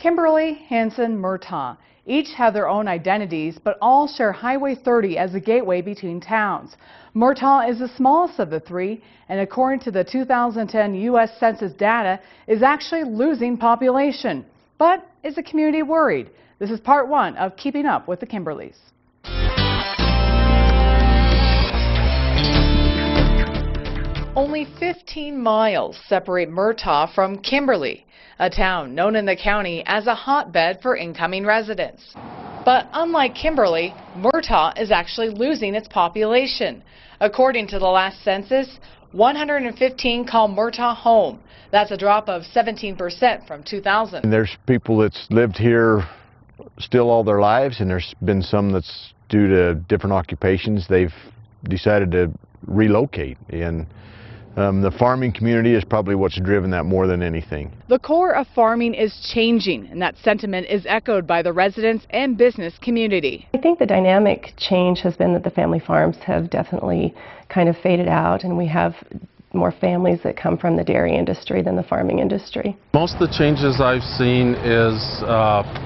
Kimberly, Hanson, Murtaugh each have their own identities, but all share Highway 30 as a gateway between towns. Murtaugh is the smallest of the three, and according to the 2010 U.S. Census data, is actually losing population. But is the community worried? This is part one of Keeping Up with the Kimberlys. Only 15 miles separate Murtaugh from Kimberly, a town known in the county as a hotbed for incoming residents. But unlike Kimberly, Murtaugh is actually losing its population. According to the last census, 115 call Murtaugh home. That's a drop of 17% from 2000. And there's people that's lived here still all their lives, and there's been some that's due to different occupations. They've decided to relocate, and the farming community is probably what's driven that more than anything. The core of farming is changing, and that sentiment is echoed by the residents and business community. I think the dynamic change has been that the family farms have definitely kind of faded out, and we have more families that come from the dairy industry than the farming industry. Most of the changes I've seen is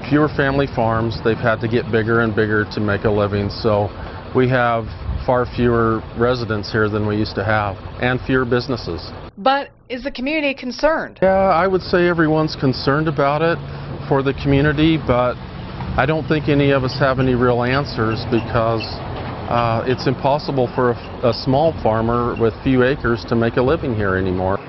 fewer family farms. They've had to get bigger and bigger to make a living, so we have far fewer residents here than we used to have, and fewer businesses. But is the community concerned? Yeah, I would say everyone's concerned about it for the community, but I don't think any of us have any real answers, because it's impossible for a small farmer with few acres to make a living here anymore.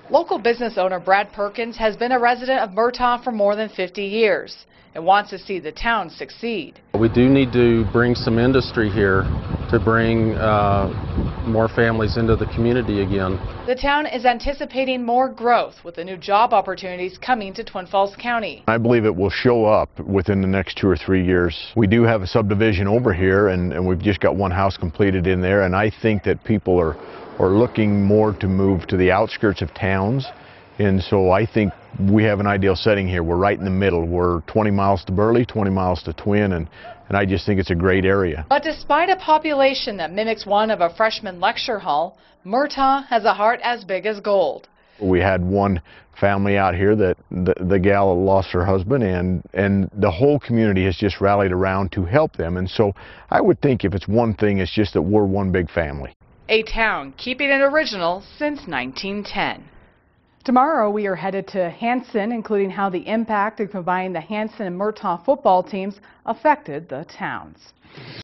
Local business owner Brad Perkins has been a resident of Murtaugh for more than 50 years and wants to see the town succeed. We do need to bring some industry here to bring more families into the community again. The town is anticipating more growth with the new job opportunities coming to Twin Falls County. I believe it will show up within the next 2 or 3 years. We do have a subdivision over here, and we've just got one house completed in there, and I think that people are looking more to move to the outskirts of towns. And so I think we have an ideal setting here. We're right in the middle. We're 20 miles to Burley, 20 miles to Twin, and I just think it's a great area. But despite a population that mimics one of a freshman lecture hall, Murtaugh has a heart as big as gold. We had one family out here that the gal lost her husband, and the whole community has just rallied around to help them. And so I would think if it's one thing, it's just that we're one big family. A town keeping it original since 1910. Tomorrow we are headed to Hanson, including how the impact of combining the Hanson and Murtaugh football teams affected the towns.